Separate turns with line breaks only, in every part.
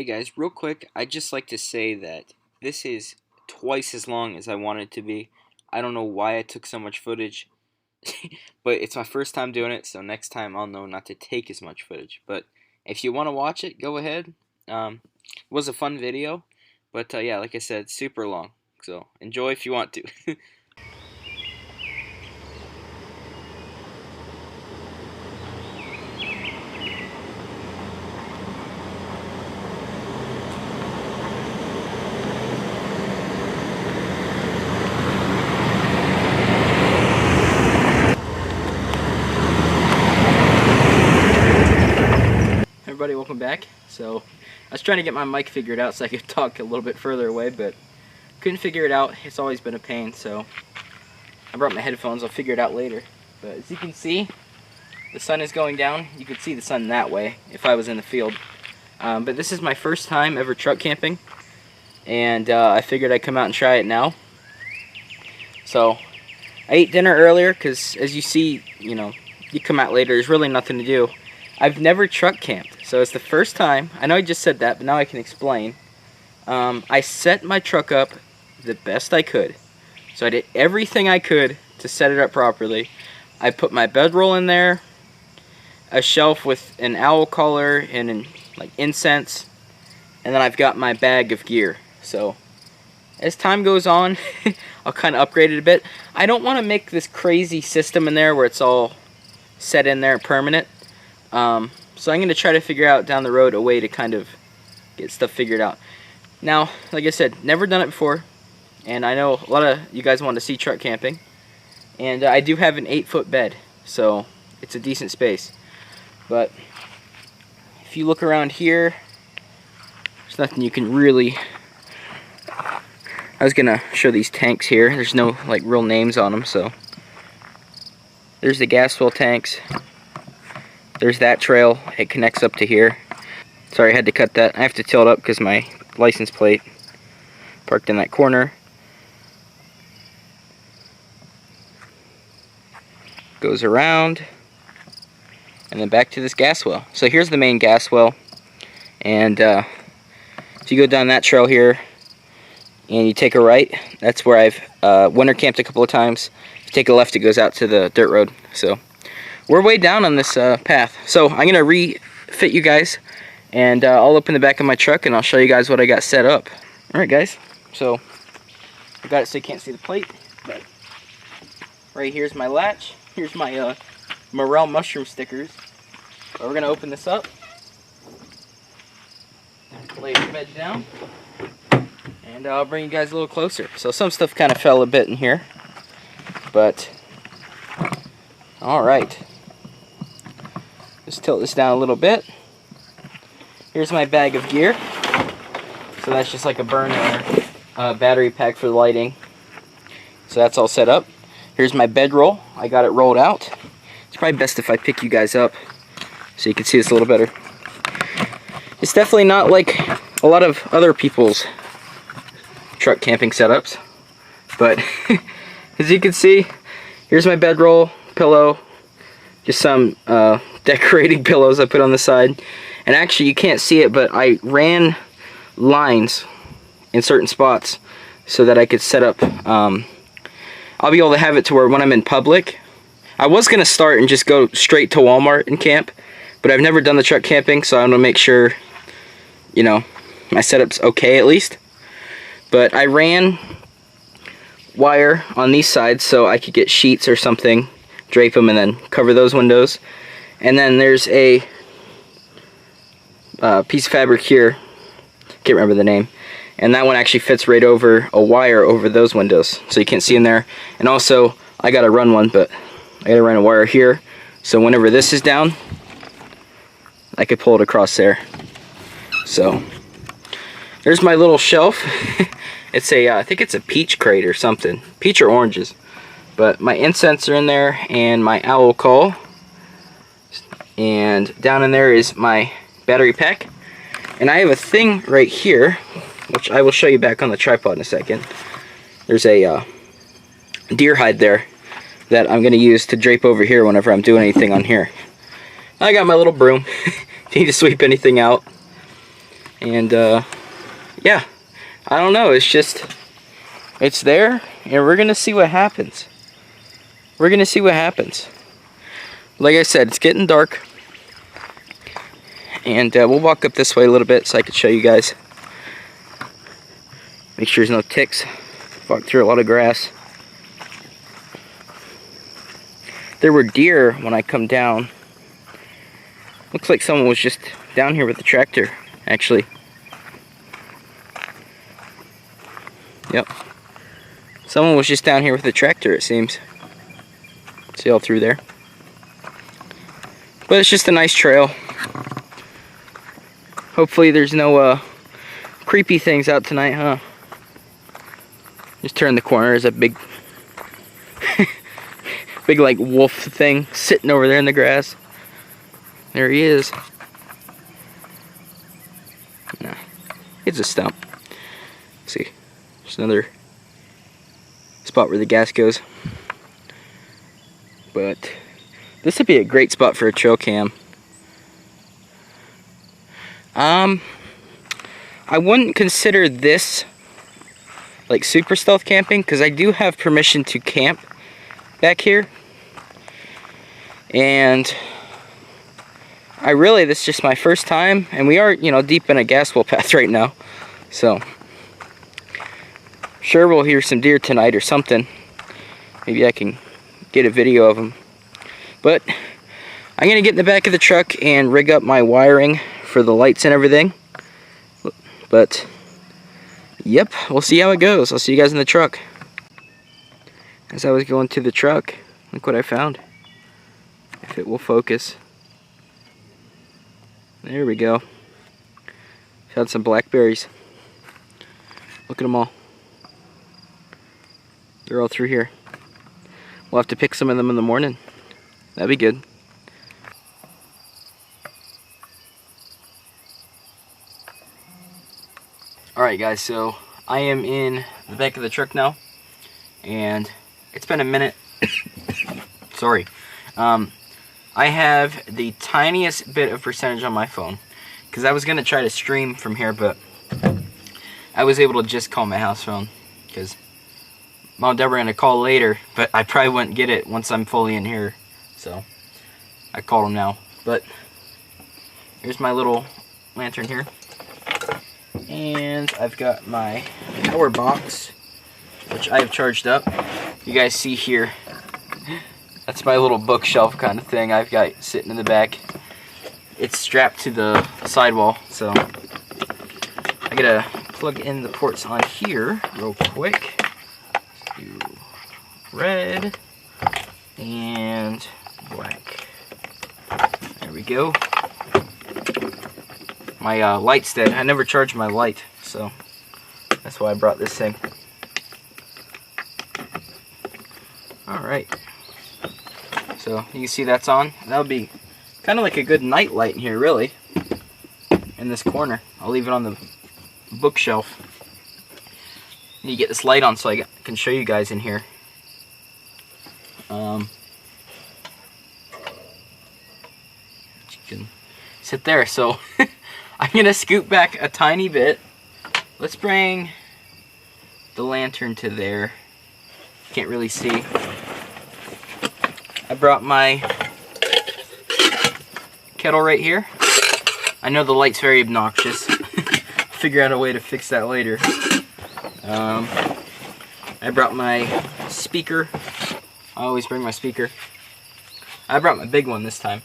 guys, real quick, I'd just like to say that this is twice as long as I wanted it to be. I don't know why I took so much footage, but it's my first time doing it, so next time I'll know not to take as much footage. But if you want to watch it, go ahead. It was a fun video, but yeah, like I said, super long. So enjoy if you want to. Everybody, welcome back. So I was trying to get my mic figured out so I could talk a little bit further away, but couldn't figure it out. It's always been a pain, so I brought my headphones. I'll figure it out later. But as you can see, the sun is going down. You could see the sun that way if I was in the field. But this is my first time ever truck camping, and I figured I'd come out and try it now. So I ate dinner earlier because, as you see, you come out later, there's really nothing to do. I've never truck camped, so it's the first time. I know I just said that, but now I can explain. I set my truck up the best I could. So I did everything I could to set it up properly. I put my bedroll in there, a shelf with an owl collar and like incense, and then I've got my bag of gear. So as time goes on, I'll kind of upgrade it a bit. I don't want to make this crazy system in there where it's all set in there permanent. So I'm going to try to figure out down the road a way to kind of get stuff figured out. Now, like I said, never done it before, and I know a lot of you guys want to see truck camping, and I do have an 8-foot bed, so it's a decent space. But if you look around here, there's nothing you can really... I was going to show these tanks here. There's no like real names on them, so there's the gas fill tanks. There's that trail. It connects up to here. Sorry, I had to cut that. I have to tilt up because my license plate parked in that corner. Goes around and then back to this gas well. So here's the main gas well, and if you go down that trail here and you take a right, that's where I've winter camped a couple of times. If you take a left, it goes out to the dirt road. So we're way down on this path. So I'm gonna refit you guys, and I'll open the back of my truck and I'll show you guys what I got set up. Alright guys, so I got it so you can't see the plate, but right here's my latch. Here's my morel mushroom stickers. So we're gonna open this up, lay the bed down, and I'll bring you guys a little closer. So some stuff kind of fell a bit in here, but alright. Just tilt this down a little bit. Here's my bag of gear. So that's just like a burner, battery pack for the lighting. So that's all set up. Here's my bedroll. I got it rolled out. It's probably best if I pick you guys up so you can see this a little better. It's definitely not like a lot of other people's truck camping setups, but as you can see, here's my bedroll, pillow, just some decorating pillows I put on the side. And actually you can't see it, but I ran lines in certain spots so that I could set up, I'll be able to have it to where when I'm in public, I was going to start and just go straight to Walmart and camp, but I've never done the truck camping, so I want to make sure, my setup's okay at least. But I ran wire on these sides so I could get sheets or something, drape them, and then cover those windows. And then there's a piece of fabric here, can't remember the name, and that one actually fits right over a wire over those windows, so you can't see in there. And also I gotta run one, but I gotta run a wire here, so whenever this is down, I could pull it across there. So there's my little shelf. It's a I think it's a peach crate or something, peach or oranges. But my incense are in there, and my owl call, and down in there is my battery pack. And I have a thing right here, which I will show you back on the tripod in a second. There's a deer hide there that I'm going to use to drape over here whenever I'm doing anything on here. I got my little broom if you need to sweep anything out. And yeah, I don't know, it's there, and we're gonna see what happens. We're gonna see what happens. Like I said, it's getting dark, and we'll walk up this way a little bit so I can show you guys. Make sure there's no ticks. Walk through a lot of grass. There were deer when I come down. Looks like someone was just down here with the tractor, actually. Yep. Someone was just down here with the tractor, it seems. See all through there. But it's just a nice trail. Hopefully there's no creepy things out tonight, huh? Just turn the corner. There's a big, big like wolf thing sitting over there in the grass. There he is. Nah, it's a stump. See, there's another spot where the gas goes. But this would be a great spot for a trail cam. I wouldn't consider this like super stealth camping, because I do have permission to camp back here, and this is just my first time, and we are, you know, deep in a gas well path right now, so sure we'll hear some deer tonight or something. Maybe I can get a video of them. But I'm gonna get in the back of the truck and rig up my wiring for the lights and everything. But yep, we'll see how it goes. I'll see you guys in the truck. As I was going to the truck, look what I found. If it will focus. There we go. Found some blackberries. Look at them all. They're all through here. We'll have to pick some of them in the morning. That'd be good. Alright guys, so I am in the back of the truck now, and it's been a minute. Sorry. I have the tiniest bit of percentage on my phone, because I was going to try to stream from here, but I was able to just call my house phone, because Mom and Dad were going to call later, but I probably wouldn't get it once I'm fully in here, so I called them now. But here's my little lantern here. And I've got my power box, which I have charged up. You guys see here, that's my little bookshelf kind of thing I've got sitting in the back. It's strapped to the sidewall, so I gotta plug in the ports on here real quick. Let's do red and black. There we go. My light's dead. I never charged my light, so that's why I brought this thing. Alright. So you can see that's on. That would be kind of like a good night light in here, really. In this corner. I'll leave it on the bookshelf. Need to get this light on so I can show you guys in here. You can sit there. So I'm going to scoot back a tiny bit. Let's bring the lantern to there. Can't really see. I brought my kettle right here. I know the light's very obnoxious. Figure out a way to fix that later. I brought my speaker. I always bring my speaker. I brought my big one this time.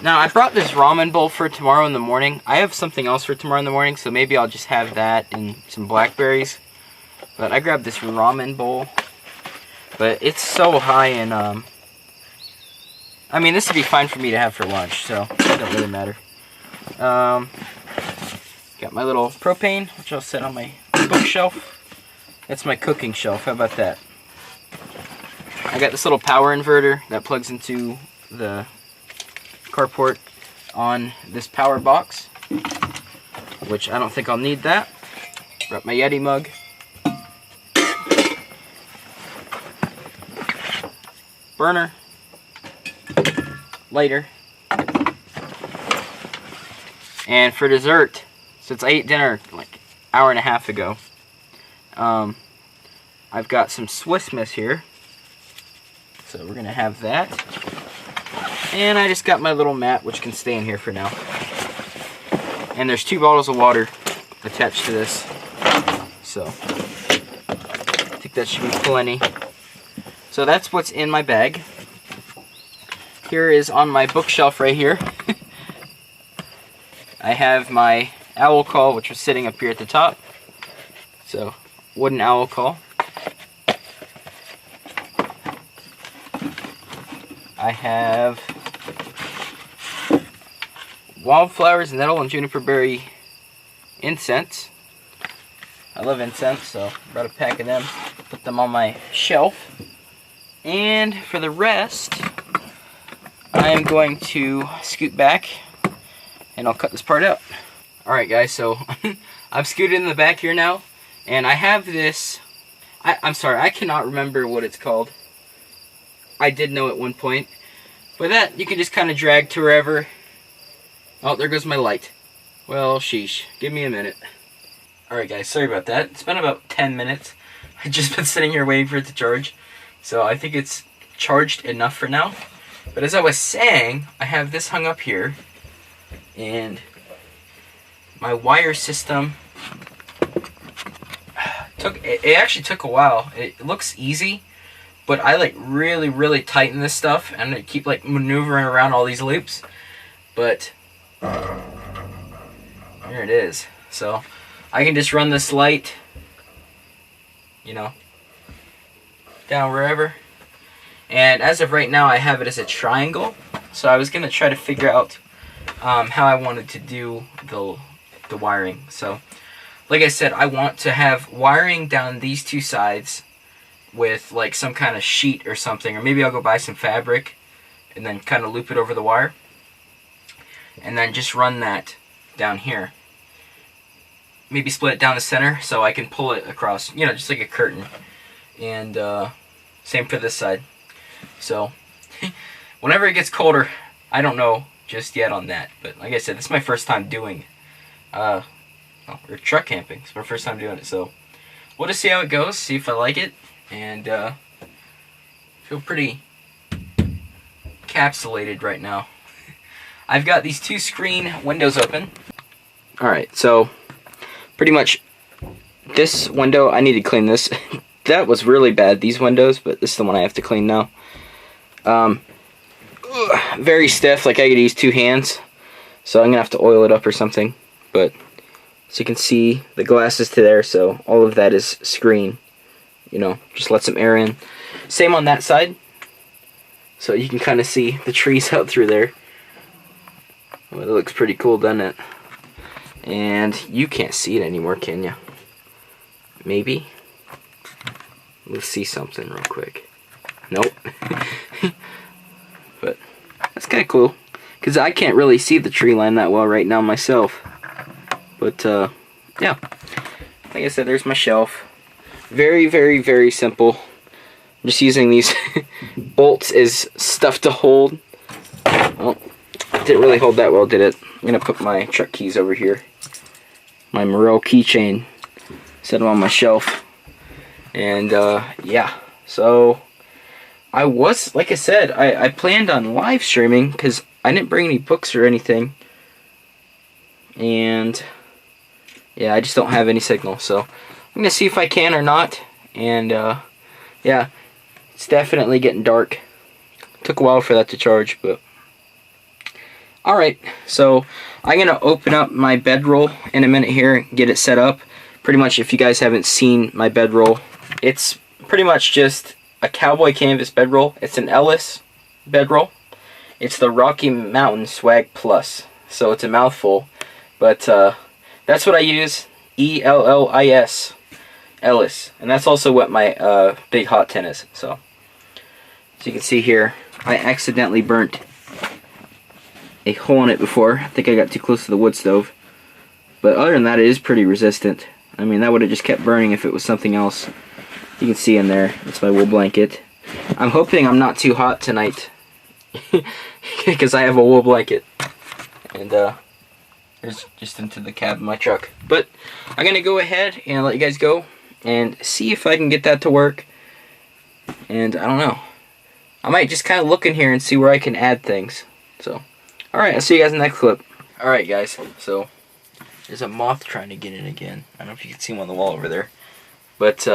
Now, I brought this ramen bowl for tomorrow in the morning. I have something else for tomorrow in the morning, so maybe I'll just have that and some blackberries. But I grabbed this ramen bowl. But it's so high in, I mean, this would be fine for me to have for lunch, so it doesn't really matter. Got my little propane, which I'll set on my bookshelf. That's my cooking shelf. How about that? I got this little power inverter that plugs into the carport on this power box, which I don't think I'll need that. Got my Yeti mug. Burner. And for dessert, since I ate dinner like an hour and a half ago, I've got some Swiss Miss here. So we're gonna have that. And I just got my little mat, which can stay in here for now. And there's 2 bottles of water attached to this. So I think that should be plenty. So that's what's in my bag. Here is on my bookshelf right here. I have my owl call, which was sitting up here at the top. So, wooden owl call. I have wildflowers, nettle, and juniper berry incense. I love incense, so I brought a pack of them. Put them on my shelf. And for the rest, I am going to scoot back and I'll cut this part out. Alright guys, so I've scooted in the back here now, and I have this, I'm sorry, I cannot remember what it's called. I did know at one point, but that you can just kind of drag to wherever. Oh, there goes my light. Well, sheesh, give me a minute. Alright guys, sorry about that. It's been about 10 minutes. I've just been sitting here waiting for it to charge, so I think it's charged enough for now. But as I was saying, I have this hung up here, and my wire system it actually took a while. It looks easy, but I like really tighten this stuff, and I keep like maneuvering around all these loops. But here it is. So I can just run this light, you know, down wherever. And as of right now, I have it as a triangle. So I was gonna try to figure out how I wanted to do the wiring. So, like I said, I want to have wiring down these 2 sides with like some kind of sheet or something, or maybe I'll go buy some fabric and then kind of loop it over the wire, and then just run that down here. Maybe split it down the center so I can pull it across, you know, just like a curtain. And same for this side. So whenever it gets colder, I don't know just yet on that, but like I said, this is my first time doing we're truck camping. It's my first time doing it, so we'll just see how it goes, see if I like it, and feel pretty encapsulated right now. I've got these 2 screen windows open. Alright, so pretty much this window, I need to clean this. That was really bad, these windows, but this is the one I have to clean now. Very stiff, like I could use 2 hands, so I'm gonna have to oil it up or something. But as you can see, the glass is to there, so all of that is screen, you know, just let some air in. Same on that side, so you can kind of see the trees out through there. Well, it looks pretty cool, doesn't it? And you can't see it anymore, can you? Maybe. Let's see something real quick. Nope. But that's kind of cool, because I can't really see the tree line that well right now myself. But yeah, like I said, there's my shelf. Very simple. I'm just using these bolts as stuff to hold. Well, didn't really hold that well, did it? I'm gonna put my truck keys over here. My Morel keychain. Set them on my shelf. And yeah, so I was, like I said, I planned on live streaming because I didn't bring any books or anything. And yeah, I just don't have any signal, so I'm gonna see if I can or not. And yeah, it's definitely getting dark. Took a while for that to charge, but alright, so I'm gonna open up my bedroll in a minute here and get it set up. Pretty much, if you guys haven't seen my bedroll, it's pretty much just a cowboy canvas bedroll. It's an Ellis bedroll. It's the Rocky Mountain Swag Plus, so it's a mouthful, but that's what I use. E-L-L-I-S, Ellis, and that's also what my big hot tin is. So as you can see here, I accidentally burnt a hole in it before. I think I got too close to the wood stove, but other than that, it is pretty resistant. I mean, that would have just kept burning if it was something else. You can see in there, it's my wool blanket. I'm hoping I'm not too hot tonight, because I have a wool blanket. And It's just into the cab of my truck. But I'm gonna go ahead and let you guys go and see if I can get that to work. And I don't know. I might just kind of look in here and see where I can add things. So, alright, I'll see you guys in the next clip. Alright guys, so there's a moth trying to get in again. I don't know if you can see him on the wall over there. But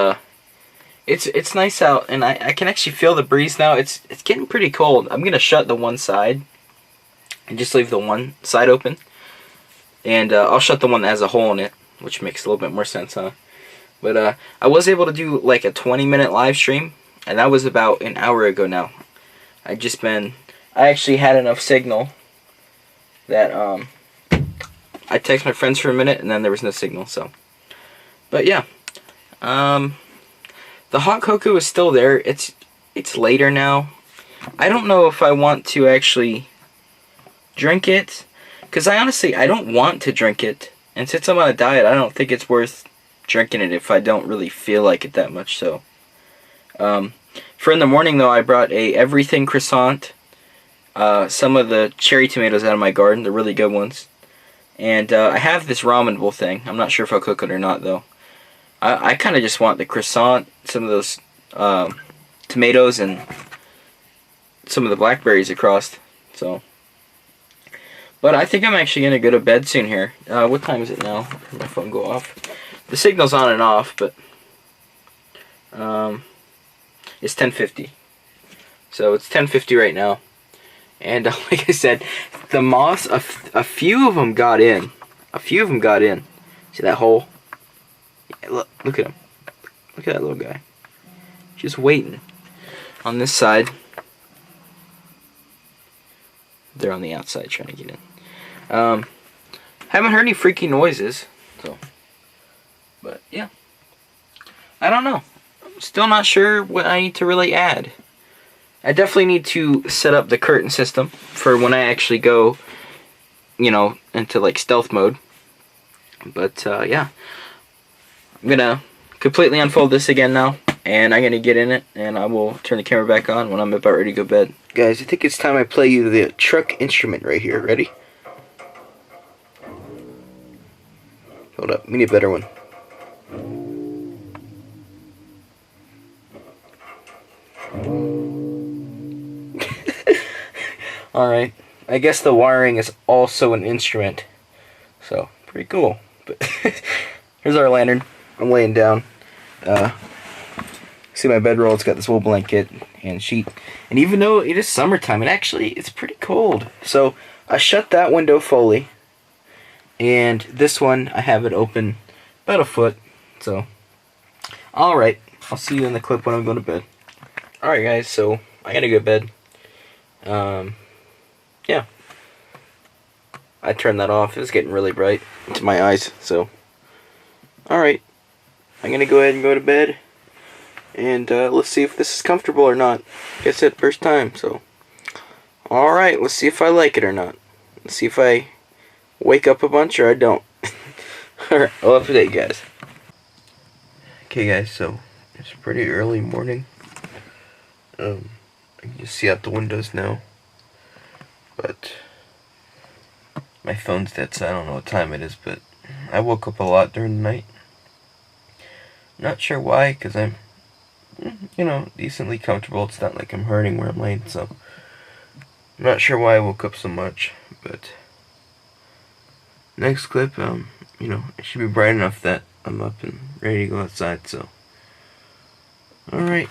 it's nice out, and I can actually feel the breeze now. It's getting pretty cold. I'm gonna shut the one side and just leave the one side open. And I'll shut the one that has a hole in it, which makes a little bit more sense, huh? But I was able to do like a 20-minute live stream, and that was about an hour ago now. I actually had enough signal that I texted my friends for a minute, and then there was no signal, so. But yeah, the hot cocoa is still there. It's later now. I don't know if I want to actually drink it, because I don't want to drink it, and since I'm on a diet, I don't think it's worth drinking it if I don't really feel like it that much. So for in the morning though, I brought a everything croissant, some of the cherry tomatoes out of my garden, the really good ones, and I have this ramen bowl thing. I'm not sure if I'll cook it or not though. I kind of just want the croissant, some of those tomatoes, and some of the blackberries across. So, but I think I'm actually gonna go to bed soon here. What time is it now? My phone go off. The signal's on and off, but it's 10:50. So it's 10:50 right now, and like I said, the moths, a few of them got in. A few of them got in. See that hole? Yeah, look at him. Look at that little guy. Just waiting on this side. They're on the outside trying to get in. Haven't heard any freaky noises, so. But yeah, I don't know. Still not sure what I need to really add. I definitely need to set up the curtain system for when I actually go, you know, into like stealth mode. But yeah, I'm gonna completely unfold this again now, and I'm gonna get in it, and I will turn the camera back on when I'm about ready to go to bed. Guys, I think it's time I play you the truck instrument right here. Ready? Hold up, we need a better one. Alright, I guess the wiring is also an instrument, so pretty cool. But here's our lantern. I'm laying down. See my bedroll, it's got this wool blanket and sheet, and even though it is summertime, it's pretty cold. So I shut that window fully, and this one I have it open about a foot. So alright, I'll see you in the clip when I'm going to bed. Alright guys, so I gotta go to bed. Yeah, I turned that off. It was getting really bright into my eyes. So alright, I'm gonna go ahead and go to bed, and let's see if this is comfortable or not. Like I said, first time, so alright, let's see if I like it or not. Let's see if I wake up a bunch or I don't. Alright, I'll update you guys. Okay guys, so it's pretty early morning. I can just see out the windows now, but my phone's dead, so I don't know what time it is, but I woke up a lot during the night. Not sure why, because I'm, you know, decently comfortable. It's not like I'm hurting where I'm laying, so I'm not sure why I woke up so much, but next clip, you know, it should be bright enough that I'm up and ready to go outside, so alright.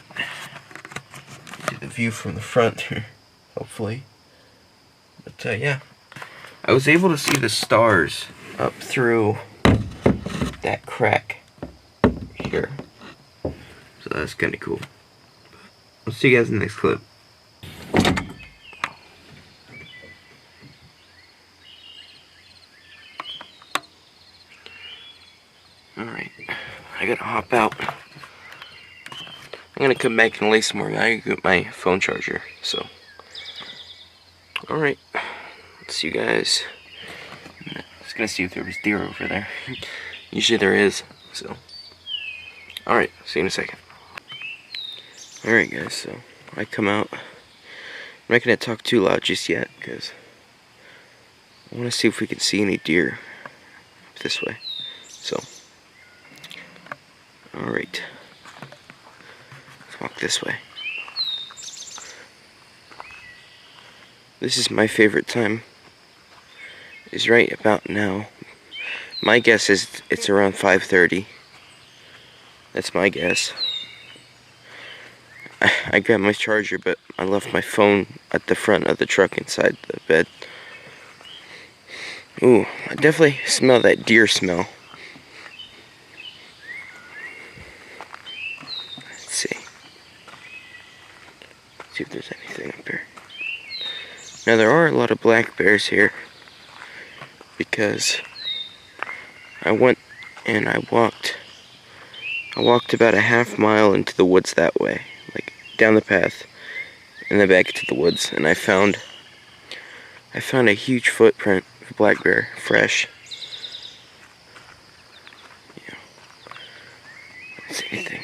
See the view from the front here, hopefully. But yeah, I was able to see the stars up through that crack here, so that's kind of cool. I'll see you guys in the next clip. Alright, I gotta hop out. I'm gonna come back and lay some more. I gotta get my phone charger, so. Alright, see you guys. I was gonna see if there was deer over there. Usually there is, so. Alright, see you in a second. Alright guys, so I come out. I'm not gonna talk too loud just yet, because
I want to see if we can see any deer this way. So, alright. Let's walk this way. This is my favorite time. Is right about now. My guess is it's around 5:30. That's my guess. I grabbed my charger, but I left my phone at the front of the truck inside the bed. Ooh, I definitely smell that deer smell. Let's see. See if there's anything up here. Now there are a lot of black bears here because I went and I walked about a half mile into the woods that way, like down the path and then back to the woods, and I found a huge footprint of a black bear, fresh. Yeah. I don't see anything.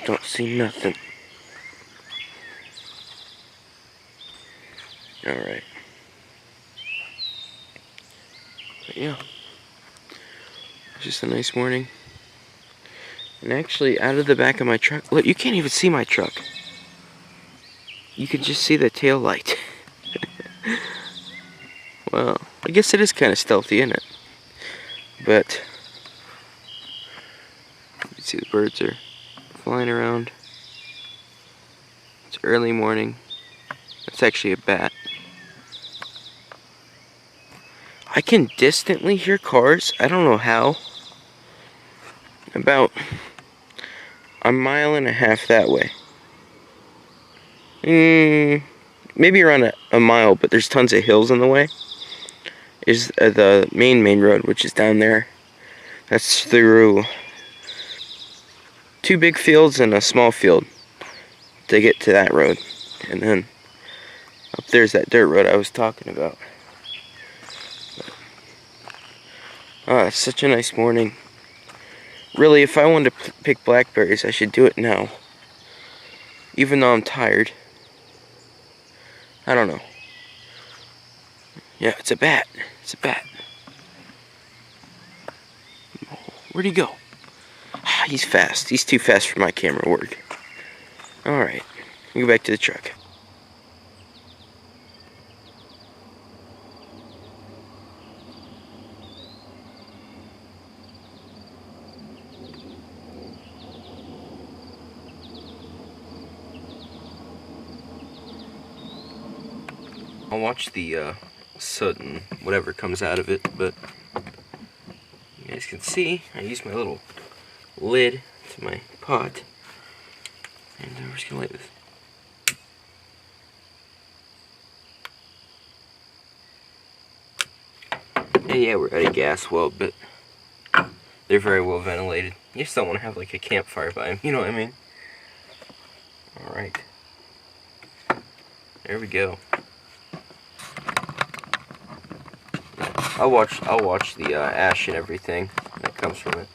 Don't see nothing. Alright. But yeah. It's just a nice morning. And actually, out of the back of my truck, look, you can't even see my truck. You can just see the tail light. Well, I guess it is kind of stealthy, isn't it? But you can see the birds are flying around. It's early morning. It's actually a bat. I can distantly hear cars. I don't know how. About a mile and a half that way. Maybe around a mile, but there's tons of hills in the way. Is the main road, which is down there. That's through 2 big fields and a small field to get to that road. And then up there's that dirt road I was talking about. It's such a nice morning. Really, if I wanted to pick blackberries, I should do it now. Even though I'm tired. I don't know. Yeah, it's a bat. It's a bat. Where'd he go? He's fast. He's too fast for my camera work. Alright. Go back to the truck. I'll watch the soot and whatever comes out of it, but you guys can see I use my little lid to my pot, and we're just gonna light this. And yeah, we're at a gas well, but they're very well ventilated. You just don't want to have like a campfire by them, you know what I mean? Alright. There we go. I'll watch the ash and everything that comes from it.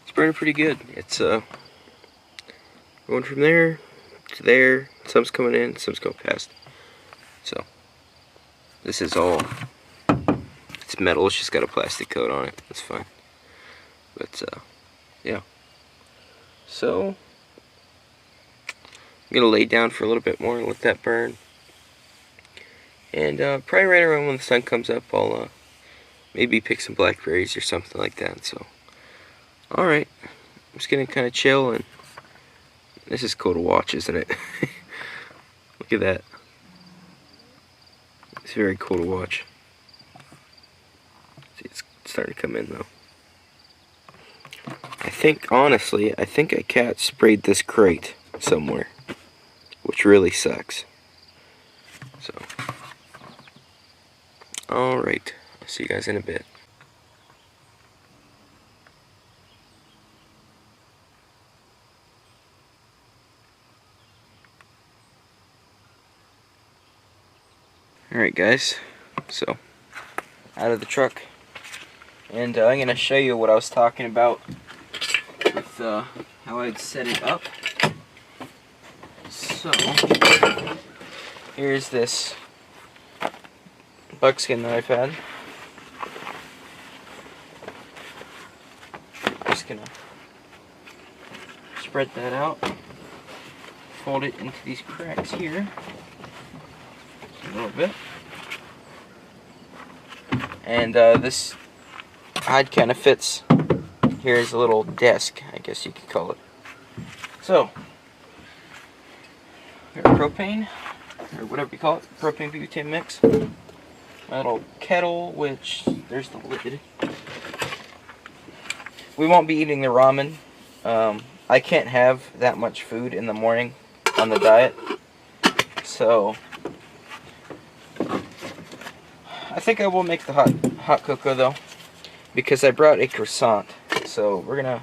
It's burning pretty good. It's going from there to there. Some's coming in, some's going past. So this is all, it's metal, it's just got a plastic coat on it, that's fine. But, yeah. So, I'm gonna lay down for a little bit more and let that burn. And, probably right around when the sun comes up, I'll, maybe pick some blackberries or something like that, so. Alright, I'm just gonna kind of chill, and this is cool to watch, isn't it? Look at that. It's very cool to watch. See, it's starting to come in though. I think, honestly, a cat sprayed this crate somewhere, which really sucks. So, alright, I'll see you guys in a bit. guys, so out of the truck, and I'm going to show you what I was talking about with how I'd set it up. So here's this buckskin that I've had. Just going to spread that out, fold it into these cracks here a little bit. And this hide kind of fits. Here's a little desk, I guess you could call it. So, propane, or whatever you call it, propane butane mix. My little kettle, which, there's the lid. We won't be eating the ramen. I can't have that much food in the morning on the diet. So, I think I will make the hot cocoa though, because I brought a croissant. So we're gonna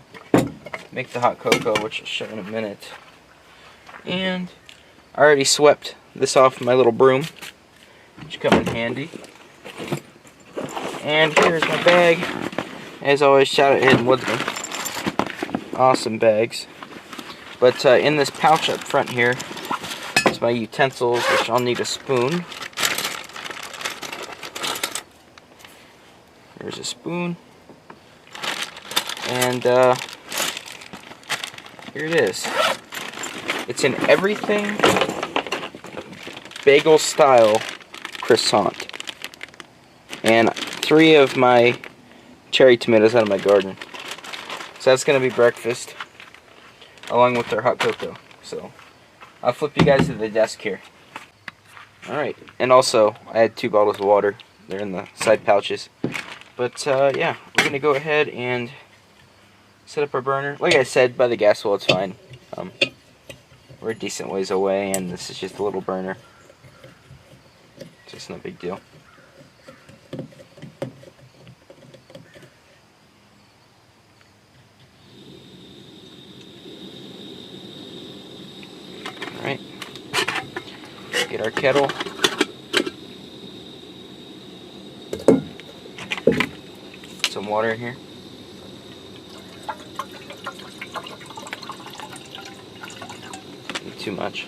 make the hot cocoa, which I'll show in a minute. And I already swept this off my little broom, which come in handy. And here's my bag. As always, shout out Hidden Woodsman. Awesome bags. But in this pouch up front here is my utensils, which I'll need a spoon. There's a spoon. And here it is. It's an everything bagel style croissant. And 3 of my cherry tomatoes out of my garden. So that's going to be breakfast, along with our hot cocoa. So I'll flip you guys to the desk here. Alright, and also I had 2 bottles of water. They're in the side pouches. But yeah, we're going to go ahead and set up our burner. Like I said, by the gas well, it's fine. We're a decent ways away, and this is just a little burner. It's just no big deal. Alright. Get our kettle. Some water in here. Not too much.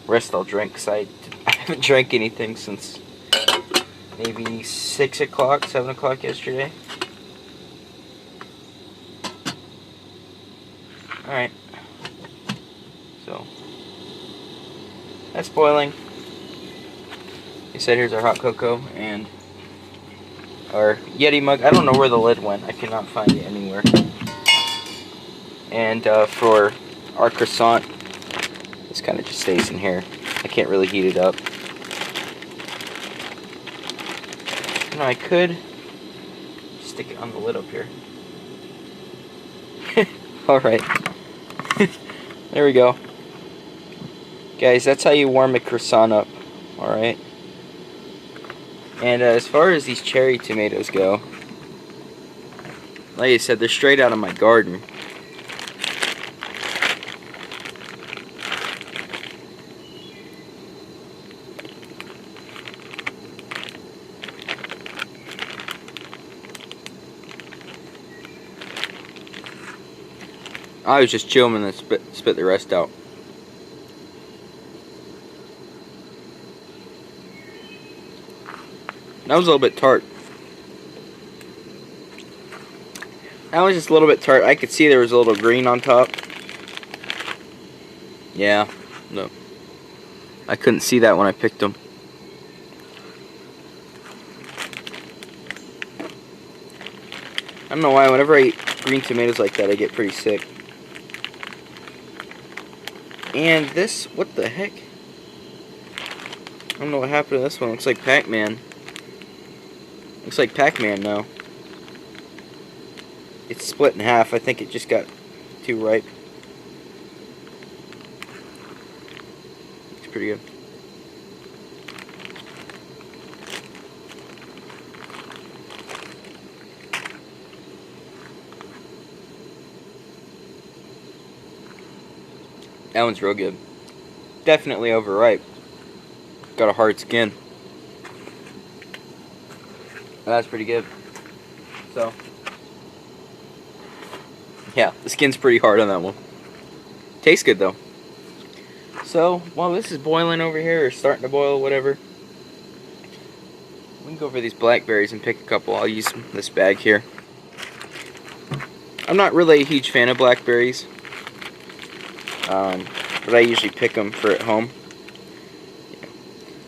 Rest I'll drink, because I haven't drank anything since maybe 6 o'clock, 7 o'clock yesterday. Alright. So, that's boiling. Like I said, here's our hot cocoa and our Yeti mug. I don't know where the lid went. I cannot find it anywhere. And for our croissant, this kind of just stays in here. I can't really heat it up. No, I could stick it on the lid up here. Alright. There we go. Guys, that's how you warm a croissant up. Alright. And as far as these cherry tomatoes go, like I said, they're straight out of my garden. I was just chilling and then spit the rest out. That was a little bit tart. That was just a little bit tart. I could see there was a little green on top. Yeah, no. I couldn't see that when I picked them. I don't know why, whenever I eat green tomatoes like that, I get pretty sick. And this, what the heck? I don't know what happened to this one. Looks like Pac-Man. Looks like Pac-Man now. It's split in half. I think it just got too ripe. It's pretty good. That one's real good. Definitely overripe. got a hard skin. That's pretty good. So, yeah, the skin's pretty hard on that one. Tastes good though. So, while this is boiling over here, or starting to boil, whatever, we can go over these blackberries and pick a couple. I'll use this bag here. I'm not really a huge fan of blackberries, but I usually pick them for at home.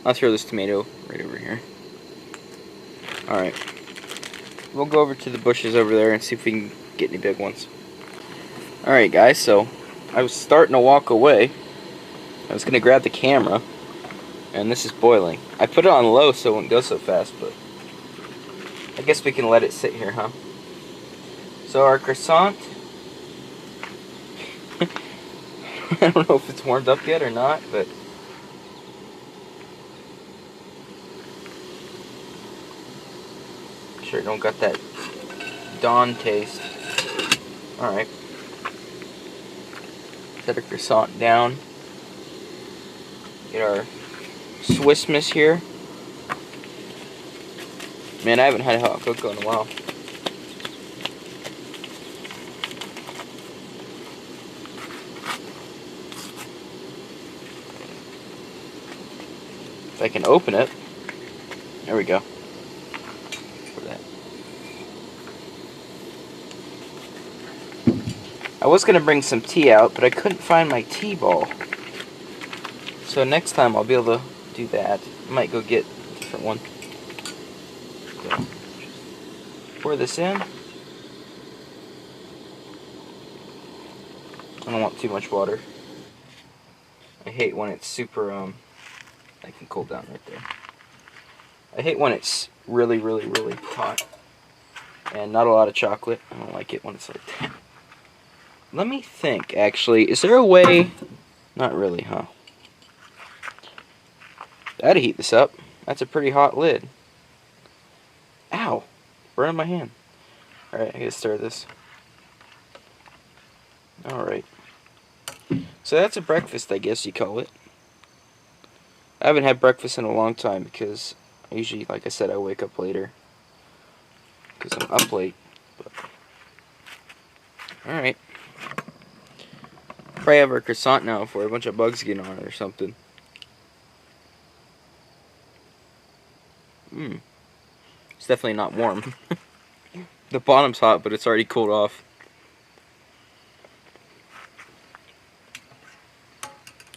I'll throw this tomato right over here. Alright. We'll go over to the bushes over there and see if we can get any big ones. Alright guys, so I was starting to walk away. I was going to grab the camera, and this is boiling. I put it on low so it wouldn't go so fast, but I guess we can let it sit here, huh? So our croissant, I don't know if it's warmed up yet or not, but sure don't got that dawn taste. Alright. Set a croissant down. Get our Swiss Miss here. Man, I haven't had hot cocoa in a while. If I can open it. There we go. I was going to bring some tea out, but I couldn't find my tea ball. So next time I'll be able to do that. I might go get a different one. So, pour this in. I don't want too much water. I hate when it's super, I can cool down right there. I hate when it's really, really, really hot. And not a lot of chocolate. I don't like it when it's like that. Let me think, actually. Is there a way... Not really, huh? That'd heat this up. That's a pretty hot lid. Ow! Burning my hand. Alright, I gotta stir this. Alright. So that's a breakfast, I guess you call it. I haven't had breakfast in a long time because I usually, like I said, I wake up later. Because I'm up late. Alright. Probably have our croissant now before a bunch of bugs get on it or something. It's definitely not warm. The bottom's hot, but it's already cooled off.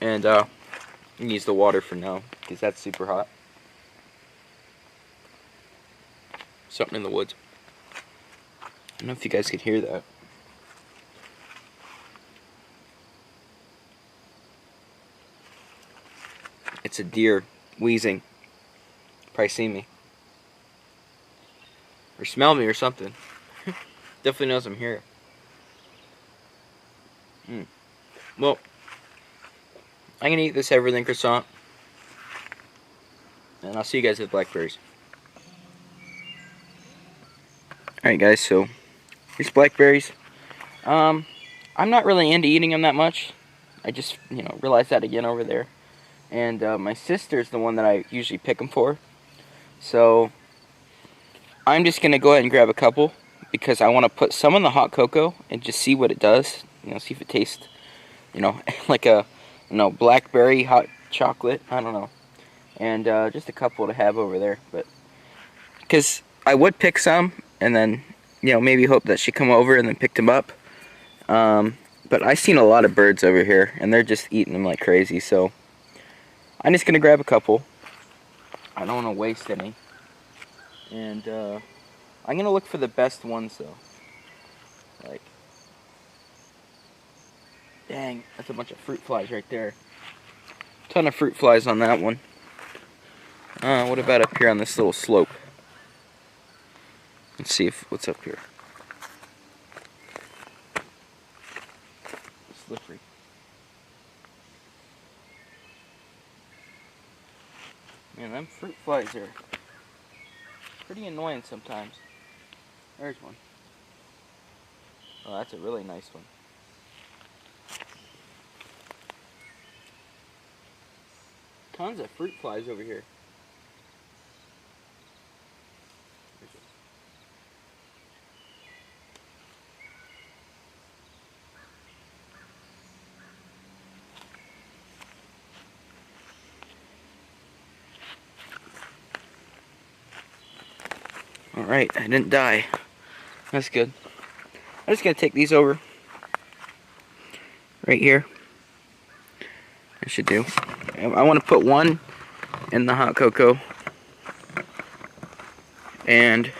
And you can use the water for now because that's super hot. Something in the woods. I don't know if you guys can hear that. It's a deer wheezing. Probably see me. Or smell me or something. Definitely knows I'm here. Well, I'm gonna eat this everything croissant. And I'll see you guys at Blackberries. Alright guys, so here's Blackberries. I'm not really into eating them that much. I just, realized that again over there. And my sister's the one that I usually pick them for. So I'm just going to go ahead and grab a couple because I want to put some in the hot cocoa and just see what it does. See if it tastes, like a, blackberry hot chocolate. I don't know. And just a couple to have over there. But because I would pick some and then, maybe hope that she come over and then pick them up. But I've seen a lot of birds over here and they're just eating them like crazy. So I'm just going to grab a couple. I don't want to waste any. And I'm going to look for the best ones though. Like, dang, that's a bunch of fruit flies right there. Ton of fruit flies on that one. What about up here on this little slope? Let's see what's up here. Slippery. Man, them fruit flies are pretty annoying sometimes. There's one. Oh, that's a really nice one.
tons of fruit flies over here. Alright, I didn't die. That's good. I'm just going to take these over. Right here. I should do. I want to put one in the hot cocoa. And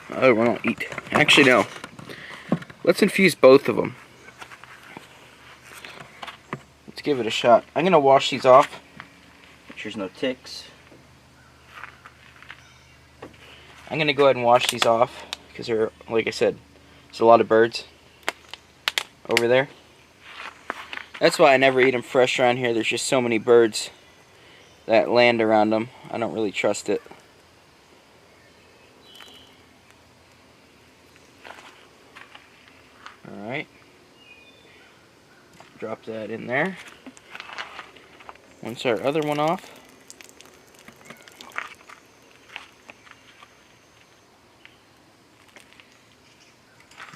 the other one I'll eat. Actually, no. Let's infuse both of them. Let's give it a shot. I'm going to wash these off. Make sure there's no ticks. I'm going to go ahead and wash these off because they're, like I said, there's a lot of birds over there. That's why I never eat them fresh around here. There's just so many birds that land around them. I don't really trust it. Alright. Drop that in there. Rinse our other one off.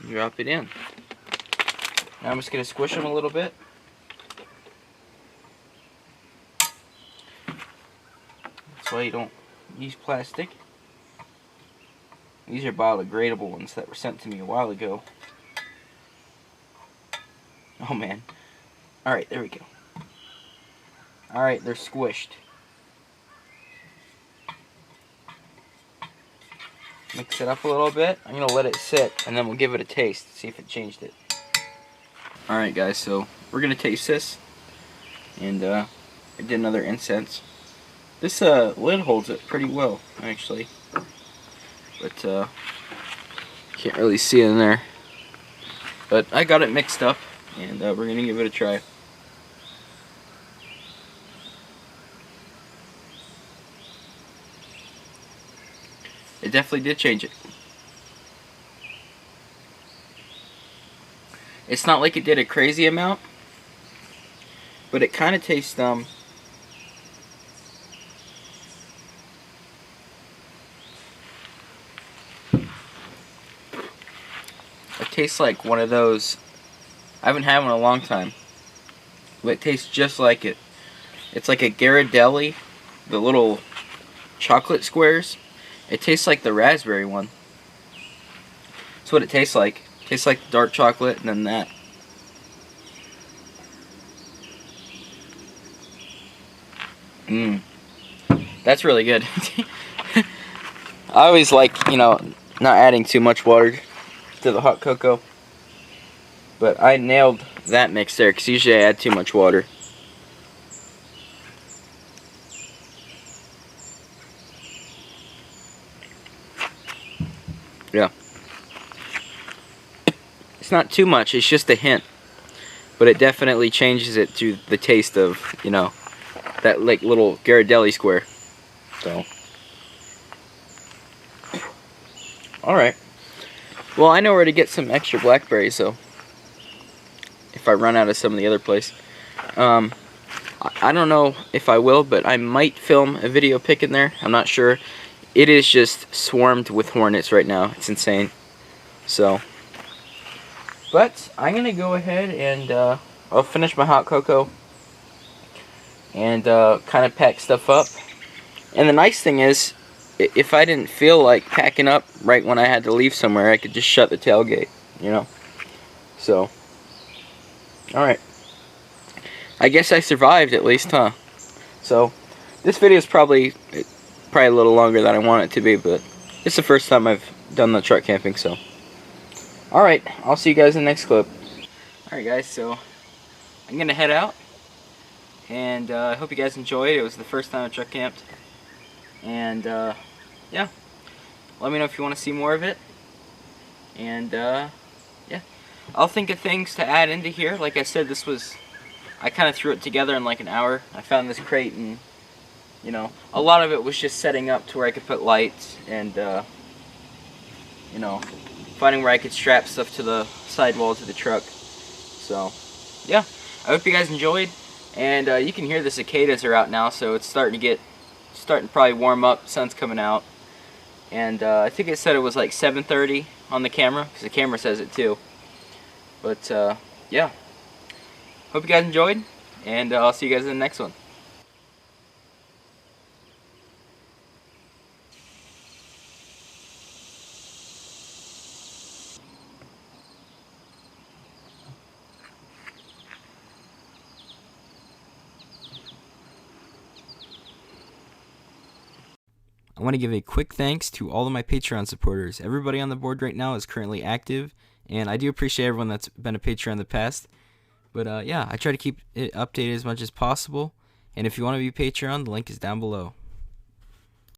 Drop it in. Now I'm just going to squish them a little bit. That's why you don't use plastic. These are biodegradable ones that were sent to me a while ago. Oh man. Alright, there we go. Alright, they're squished. Mix it up a little bit. I'm going to let it sit and then we'll give it a taste. See if it changed it. Alright guys, so we're going to taste this. And I did another incense. This lid holds it pretty well, actually. But can't really see it in there. But I got it mixed up and we're going to give it a try. It definitely did change it. It's not like it did a crazy amount, but it kind of tastes it tastes like one of those. I haven't had one in a long time, but it tastes just like it. It's like a Ghirardelli, the little chocolate squares. It tastes like the raspberry one. That's what it tastes like. It tastes like dark chocolate and then that. Mmm. That's really good. I always like, you know, not adding too much water to the hot cocoa. But I nailed that mix there because usually I add too much water. Yeah. It's not too much, it's just a hint. But it definitely changes it to the taste of, you know, that like little Ghirardelli square. So. Alright. Well, I know where to get some extra blackberries, so. If I run out of some of the other place. I don't know if I will, but I might film a video picking there. I'm not sure. It is just swarmed with hornets right now. It's insane. So, but I'm gonna go ahead and I'll finish my hot cocoa and kind of pack stuff up. And the nice thing is, if I didn't feel like packing up right when I had to leave somewhere, I could just shut the tailgate. You know. So, all right. I guess I survived at least, huh? So, this video is probably a little longer than I want it to be, but it's the first time I've done the truck camping, so. Alright, I'll see you guys in the next clip. Alright guys, so I'm gonna head out, and I hope you guys enjoyed. It was the first time I truck camped, and yeah, let me know if you want to see more of it, and yeah, I'll think of things to add into here. Like I said, I kind of threw it together in like an hour. I found this crate and, you know, a lot of it was just setting up to where I could put lights and, you know, finding where I could strap stuff to the sidewalls of the truck. So, yeah, I hope you guys enjoyed. And you can hear the cicadas are out now, so it's starting to probably warm up. Sun's coming out. And I think it said it was like 7:30 on the camera, because the camera says it too. But yeah, hope you guys enjoyed, and I'll see you guys in the next one. I want to give a quick thanks to all of my Patreon supporters. Everybody on the board right now is currently active, and I do appreciate everyone that's been a Patreon in the past. But yeah, I try to keep it updated as much as possible. And if you want to be Patreon, the link is down below.